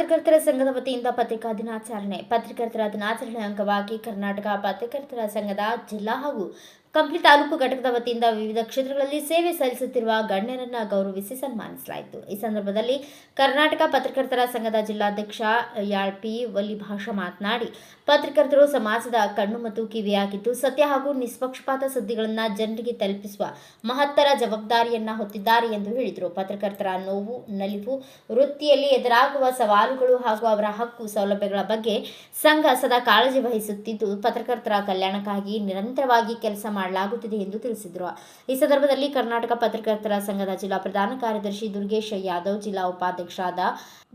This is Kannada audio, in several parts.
ಪತ್ರಕರ್ತರ ಸಂಘದ ವತಿಯಿಂದ ಪತ್ರಿಕಾ ದಿನಾಚರಣೆ ಅಂಗವಾಗಿ ಕರ್ನಾಟಕ ಪತ್ರಕರ್ತರ ಸಂಘದ ಜಿಲ್ಲಾ ಹಾಗೂ ಕಂಪ್ಲಿ ತಾಲೂಕು ಘಟಕದ ವತಿಯಿಂದ ವಿವಿಧ ಕ್ಷೇತ್ರಗಳಲ್ಲಿ ಸೇವೆ ಸಲ್ಲಿಸುತ್ತಿರುವ ಗಣ್ಯರನ್ನು ಗೌರವಿಸಿ ಸನ್ಮಾನಿಸಲಾಯಿತು. ಈ ಸಂದರ್ಭದಲ್ಲಿ ಕರ್ನಾಟಕ ಪತ್ರಕರ್ತರ ಸಂಘದ ಜಿಲ್ಲಾಧ್ಯಕ್ಷ ಪಿ ವಲ್ಲಿಭಾಷ ಮಾತನಾಡಿ, ಪತ್ರಕರ್ತರು ಸಮಾಜದ ಕಣ್ಣು ಮತ್ತು ಕಿವಿಯಾಗಿದ್ದು ಸತ್ಯ ಹಾಗೂ ನಿಷ್ಪಕ್ಷಪಾತ ಸುದ್ದಿಗಳನ್ನು ಜನರಿಗೆ ತಲುಪಿಸುವ ಮಹತ್ತರ ಜವಾಬ್ದಾರಿಯನ್ನು ಹೊತ್ತಿದ್ದಾರೆ ಎಂದು ಹೇಳಿದರು. ಪತ್ರಕರ್ತರ ನೋವು, ನಲಿವು, ವೃತ್ತಿಯಲ್ಲಿ ಎದುರಾಗುವ ಸವಾಲುಗಳು ಹಾಗೂ ಅವರ ಹಕ್ಕು ಸೌಲಭ್ಯಗಳ ಬಗ್ಗೆ ಸಂಘ ಸದಾ ಕಾಳಜಿ ವಹಿಸುತ್ತಿದ್ದು ಪತ್ರಕರ್ತರ ಕಲ್ಯಾಣಕ್ಕಾಗಿ ನಿರಂತರವಾಗಿ ಕೆಲಸ ಮಾಡಲಾಗುತ್ತಿದೆ ಎಂದು ತಿಳಿಸಿದರು. ಈ ಸಂದರ್ಭದಲ್ಲಿ ಕರ್ನಾಟಕ ಪತ್ರಕರ್ತರ ಸಂಘದ ಜಿಲ್ಲಾ ಪ್ರಧಾನ ಕಾರ್ಯದರ್ಶಿ ದುರ್ಗೇಶ್ ಯಾದವ್, ಜಿಲ್ಲಾ ಉಪಾಧ್ಯಕ್ಷರಾದ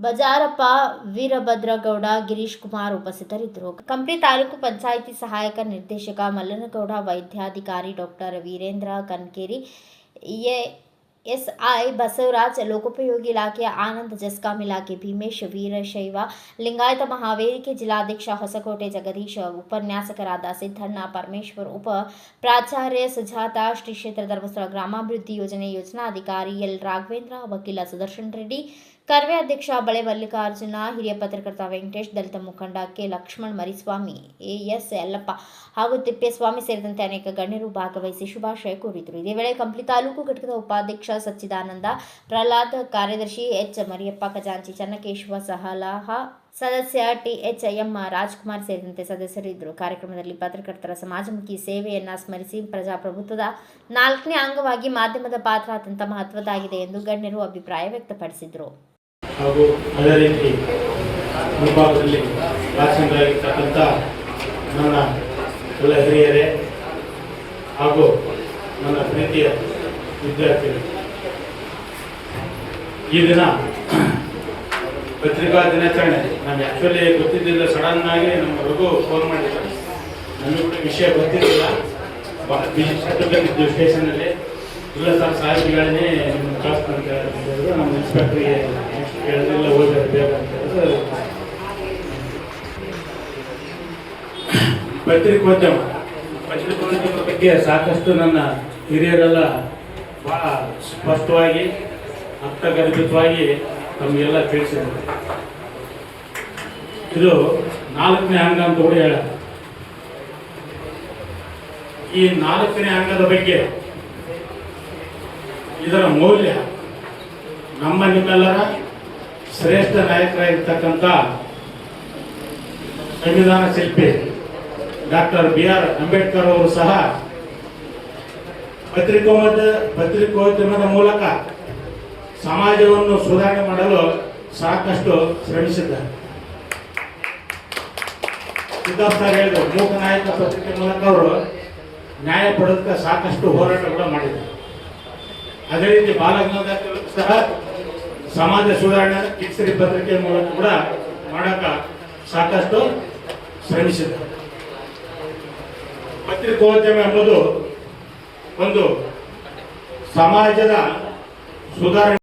ಬಜಾರಪ್ಪ ವೀರಭದ್ರಗೌಡ, ಗಿರೀಶ್ ಕುಮಾರ್ ಉಪಸ್ಥಿತರಿದ್ದರು. ಕಂಪ್ಲಿ ತಾಲೂಕು ಪಂಚಾಯಿತಿ ಸಹಾಯಕ ನಿರ್ದೇಶಕ ಮಲ್ಲನಗೌಡ, ವೈದ್ಯಾಧಿಕಾರಿ ಡಾಕ್ಟರ್ ವೀರೇಂದ್ರ ಕನ್ಕೇರಿ, ಎಸ್ಐ ಬಸವರಾಜ್, ಲೋಕೋಪಯೋಗಿ ಇಲಾಖೆ ಆನಂದ್, ಜಸ್ಕಾಂ ಇಲಾಖೆ ಭೀಮೇಶ್, ವೀರಶೈವ ಲಿಂಗಾಯತ ಮಹಾವೇದಿಕೆ ಜಿಲ್ಲಾಧ್ಯಕ್ಷ ಹೊಸಕೋಟೆ ಜಗದೀಶ್, ಉಪನ್ಯಾಸಕರಾದ ಸಿದ್ದಣ್ಣ, ಪರಮೇಶ್ವರ್, ಉಪ ಪ್ರಾಚಾರ್ಯ ಸುಜಾತ, ಶ್ರೀ ಕ್ಷೇತ್ರ ಧರ್ಮಸ್ಥಳ ಗ್ರಾಮಾಭಿವೃದ್ಧಿ ಯೋಜನೆ ಯೋಜನಾಧಿಕಾರಿ ಎಲ್ ರಾಘವೇಂದ್ರ, ವಕೀಲ ಸುದರ್ಶನ್ ರೆಡ್ಡಿ, ಕರ್ವೆ ಅಧ್ಯಕ್ಷ ಬಳೆ ಮಲ್ಲಿಕಾರ್ಜುನ, ಹಿರಿಯ ಪತ್ರಕರ್ತ ವೆಂಕಟೇಶ್, ದಲಿತ ಮುಖಂಡ ಕೆ ಲಕ್ಷ್ಮಣ್ ಮರಿಸ್ವಾಮಿ, ಎಎಸ್ ಯಲ್ಲಪ್ಪ ಹಾಗೂ ತಿಪ್ಪೇಸ್ವಾಮಿ ಸೇರಿದಂತೆ ಅನೇಕ ಗಣ್ಯರು ಭಾಗವಹಿಸಿ ಶುಭಾಶಯ ಕೋರಿದರು. ಇದೇ ವೇಳೆ ಕಂಪ್ಲಿ ತಾಲೂಕು ಘಟಕದ ಉಪಾಧ್ಯಕ್ಷ ಸಚ್ಚಿದಾನಂದ ಪ್ರಹ್ಲಾದ್, ಕಾರ್ಯದರ್ಶಿ ಎಚ್ ಮರಿಯಪ್ಪ, ಖಜಾಂಚಿ ಚನ್ನಕೇಶವ, ಸಲಹಾ ಸದಸ್ಯ ಟಿಎಚ್ಎಂ ರಾಜ್ಕುಮಾರ್ ಸೇರಿದಂತೆ ಸದಸ್ಯರಿದ್ದರು. ಕಾರ್ಯಕ್ರಮದಲ್ಲಿ ಪತ್ರಕರ್ತರ ಸಮಾಜಮುಖಿ ಸೇವೆಯನ್ನು ಸ್ಮರಿಸಿ ಪ್ರಜಾಪ್ರಭುತ್ವದ 4ನೇ ಅಂಗವಾಗಿ ಮಾಧ್ಯಮದ ಪಾತ್ರ ಅತ್ಯಂತ ಮಹತ್ವದ್ದಾಗಿದೆ ಎಂದು ಗಣ್ಯರು ಅಭಿಪ್ರಾಯ ವ್ಯಕ್ತಪಡಿಸಿದರು. ಹಾಗೂ ಅದೇ ರೀತಿ ಮುಂಭಾಗದಲ್ಲಿ ಭಾಷಣರಾಗಿರ್ತಕ್ಕಂಥ ನನ್ನ ಎಲ್ಲ ಹಿರಿಯರೇ ಹಾಗೂ ನನ್ನ ಪ್ರೀತಿಯ ವಿದ್ಯಾರ್ಥಿಗಳು, ಈ ದಿನ ಪತ್ರಿಕಾ ದಿನಾಚರಣೆ ನಮ್ಗೆ ಆ್ಯಕ್ಚುಲಿ ಗೊತ್ತಿದ್ದಿಲ್ಲ. ಸಡನ್ ಆಗಿ ನಮ್ಮ ರಘು ಫೋನ್ ಮಾಡಿದ್ದಾರೆ. ನಮಗೂ ಕೂಡ ವಿಷಯ ಗೊತ್ತಿರಲಿಲ್ಲ. ಬಿದ್ದು ಸ್ಟೇಷನಲ್ಲಿ ಇಲ್ಲ ಸರ್, ಸಾಹಿತಿಗಳನ್ನೇ ನಿಮ್ಮ ಕ್ಲಾಸ್ ಅಂತ ಹೇಳಿದ್ರು. ನಮ್ಮ ಇನ್ಸ್ಪೆಕ್ಟ್ರಿಗೆ ಹೇಳಿದ್ರೆಲ್ಲ ಓದಿದ್ರೆ ಬೇಗ ಅಂತ ಹೇಳಿದ್ರು. ಪತ್ರಿಕೋದ್ಯಮ ಬಗ್ಗೆ ಸಾಕಷ್ಟು ನನ್ನ ಹಿರಿಯರೆಲ್ಲ ಭಾಳ ಸ್ಪಷ್ಟವಾಗಿ ಅರ್ಥಗರ್ಭಿತವಾಗಿ ನಮಗೆಲ್ಲ ತಿಳಿಸಿದ್ರು. ಇದು 4ನೇ ಅಂಗ ಅಂತ ಕೂಡ ಹೇಳ. ಈ 4ನೇ ಅಂಗದ ಬಗ್ಗೆ ಇದರ ಮೌಲ್ಯ ನಮ್ಮ ನಿಮ್ಮೆಲ್ಲರ ಶ್ರೇಷ್ಠ ನಾಯಕರಾಗಿರ್ತಕ್ಕಂಥ ಸಂವಿಧಾನ ಶಿಲ್ಪಿ ಡಾಕ್ಟರ್ BR ಅಂಬೇಡ್ಕರ್ ಅವರು ಸಹ ಪತ್ರಿಕೋದ್ಯಮದ ಮೂಲಕ ಸಮಾಜವನ್ನು ಸುಧಾರಣೆ ಮಾಡಲು ಸಾಕಷ್ಟು ಶ್ರಮಿಸಿದ್ದಾರೆ. ಸಿದ್ಧಾರ್ಥ ಹೇಳಿದರು, ಮೂಕ ನಾಯಕ ಪತ್ರಿಕೆ ಮೂಲಕ ಅವರು ನ್ಯಾಯ ಪಡೆದಕ್ಕೆ ಸಾಕಷ್ಟು ಹೋರಾಟ ಕೂಡ ಮಾಡಿದ್ದಾರೆ. ಅದೇ ರೀತಿ ಬಾಲಗಂಗಾಧರ ಸಹ ಸಮಾಜ ಸುಧಾರಣೆ ಕಿಕ್ಸರಿ ಪತ್ರಿಕೆ ಮೂಲಕ ಕೂಡ ಮಾಡಕ್ಕೆ ಸಾಕಷ್ಟು ಶ್ರಮಿಸಿದ್ದಾರೆ. ಪತ್ರಿಕೋದ್ಯಮ ಎಂಬುದು ಒಂದು ಸಮಾಜದ ಸುಧಾರಣೆ.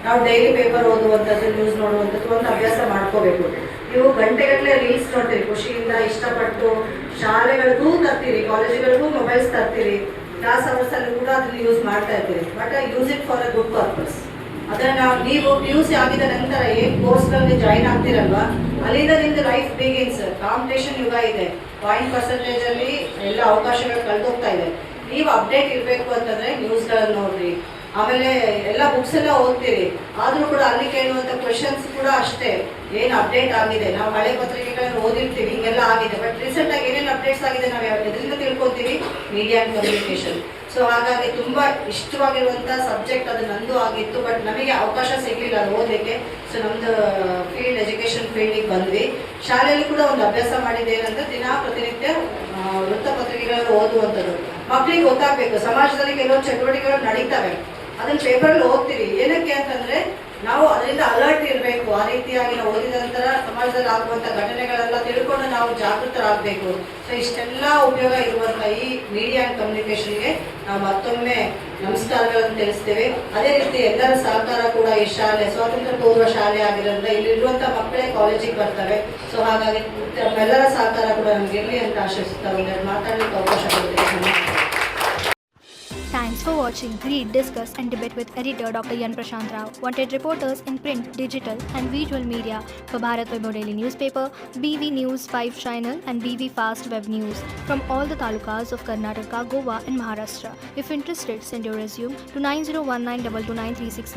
ನಾವು ಡೈಲಿ ಪೇಪರ್ ಓದುವಂಥದ್ದು, ನ್ಯೂಸ್ ನೋಡುವಂಥದ್ದು ಒಂದು ಅಭ್ಯಾಸ ಮಾಡ್ಕೋಬೇಕು. ನೀವು ಗಂಟೆಗಟ್ಟಲೆ ರೀಲ್ಸ್ ನೋಡ್ತೀರಿ, ಖುಷಿಯಿಂದ ಇಷ್ಟಪಟ್ಟು ಶಾಲೆಗಳಿಗೂ ತರ್ತೀರಿ, ಕಾಲೇಜುಗಳಿಗೂ ಮೊಬೈಲ್ಸ್ ತರ್ತೀರಿ, ಕ್ಲಾಸ್ ಅವರ್ಸಲ್ಲಿ ಕೂಡ ಅದನ್ನು ಯೂಸ್ ಮಾಡ್ತಾ ಇರ್ತೀರಿ. But use it for a good purpose. ಅದನ್ನು ನೀವು ಯೂಸ್ ಆಗಿದ ನಂತರ ಏನು ಕೋರ್ಸ್ಗಳಲ್ಲಿ ಜಾಯಿನ್ ಆಗ್ತಿರಲ್ವಾ, ಅಲ್ಲಿಂದ ನಿಮ್ದು ಲೈಫ್ ಬಿಗಿನ್ಸ್. ಕಾಂಪಿಟೇಷನ್ ಯುಗ ಇದೆ, %ಅಲ್ಲಿ ಎಲ್ಲ ಅವಕಾಶಗಳು ಕಳೆದೋಗ್ತಾ ಇದೆ. ನೀವು ಅಪ್ಡೇಟ್ ಇರಬೇಕು ಅಂತಂದರೆ ನ್ಯೂಸ್ಗಳನ್ನು ನೋಡ್ರಿ, ಆಮೇಲೆ ಎಲ್ಲ ಬುಕ್ಸ್ ಎಲ್ಲ ಓದ್ತೀರಿ. ಆದರೂ ಕೂಡ ಅಲ್ಲಿ ಕೇಳುವಂಥ ಕ್ವೆಶನ್ಸ್ ಕೂಡ ಅಷ್ಟೇ, ಏನು ಅಪ್ಡೇಟ್ ಆಗಿದೆ. ನಾವು ಹಳೆ ಪತ್ರಿಕೆಗಳನ್ನು ಓದಿರ್ತೀವಿ, ಹಿಂಗೆಲ್ಲ ಆಗಿದೆ. ಬಟ್ ರೀಸೆಂಟಾಗಿ ಏನೇನು ಅಪ್ಡೇಟ್ಸ್ ಆಗಿದೆ ನಾವು ಎದರಿಂದ ತಿಳ್ಕೊತೀವಿ? Media and communication. ಸೊ ಹಾಗಾಗಿ ತುಂಬ ಇಷ್ಟವಾಗಿರುವಂಥ ಸಬ್ಜೆಕ್ಟ್ ಅದು ನಂದು ಆಗಿತ್ತು. ಬಟ್ ನಮಗೆ ಅವಕಾಶ ಸಿಗಲಿಲ್ಲ ಅದು ಓದಲಿಕ್ಕೆ. ಸೊ ನಮ್ಮದು ಫೀಲ್ಡ್ ಎಜುಕೇಷನ್ ಫೀಲ್ಡಿಗೆ ಬಂದ್ವಿ. ಶಾಲೆಯಲ್ಲಿ ಕೂಡ ಒಂದು ಅಭ್ಯಾಸ ಮಾಡಿದೆ ಏನಂದ್ರೆ ಪ್ರತಿನಿತ್ಯ ವೃತ್ತಪತ್ರಿಕೆಗಳನ್ನು ಓದುವಂಥದ್ದು. ಮಕ್ಕಳಿಗೆ ಗೊತ್ತಾಗಬೇಕು ಸಮಾಜದಲ್ಲಿ ಕೆಲವೊಂದು ಚಟುವಟಿಕೆಗಳು ನಡೀತವೆ, ಅದನ್ನು ಪೇಪರಲ್ಲಿ ಓದ್ತೀವಿ. ಏನಕ್ಕೆ ಅಂತಂದರೆ ನಾವು ಅದರಿಂದ ಅಲರ್ಟ್ ಇರಬೇಕು. ಆ ರೀತಿಯಾಗಿ ನಾವು ಓದಿದ ನಂತರ ಸಮಾಜದಲ್ಲಿ ಆಗುವಂಥ ಘಟನೆಗಳೆಲ್ಲ ತಿಳ್ಕೊಂಡು ನಾವು ಜಾಗೃತರಾಗಬೇಕು. ಸೊ ಇಷ್ಟೆಲ್ಲ ಉಪಯೋಗ ಇರುವಂಥ ಈ ಮೀಡಿಯಾ ಆ್ಯಂಡ್ ಕಮ್ಯುನಿಕೇಷನ್ಗೆ ನಾವು ಮತ್ತೊಮ್ಮೆ ನಮಸ್ಕಾರಗಳನ್ನು ತಿಳಿಸ್ತೇವೆ. ಅದೇ ರೀತಿ ಎಲ್ಲರ ಸಹಕಾರ ಕೂಡ ಈ ಶಾಲೆ ಸ್ವಾತಂತ್ರ್ಯ ಪೂರ್ವ ಶಾಲೆ ಆಗಿರೋದ್ರಿಂದ ಇಲ್ಲಿರುವಂಥ ಮಕ್ಕಳೇ ಕಾಲೇಜಿಗೆ ಬರ್ತವೆ. ಸೊ ಹಾಗಾಗಿ ನಮ್ಮೆಲ್ಲರ ಸಹಕಾರ ಕೂಡ ನಮಗಿರಲಿ ಅಂತ ಆಶಿಸ್ತಾ ಒಂದೆರಡು ಮಾತಾಡಲಿಕ್ಕೆ ಅವಕಾಶ ಕೊಡ್ತೀವಿ. Thanks for watching. Read, discuss, and debate with editor Dr. Yan Prashant Rao. Wanted reporters in print, digital, and visual media for Bharat Vaibhav Daily Newspaper, BV News 5 Channel, and BV Fast Web News from all the talukas of Karnataka, Goa, and Maharashtra. If interested, send your resume to 9019229369.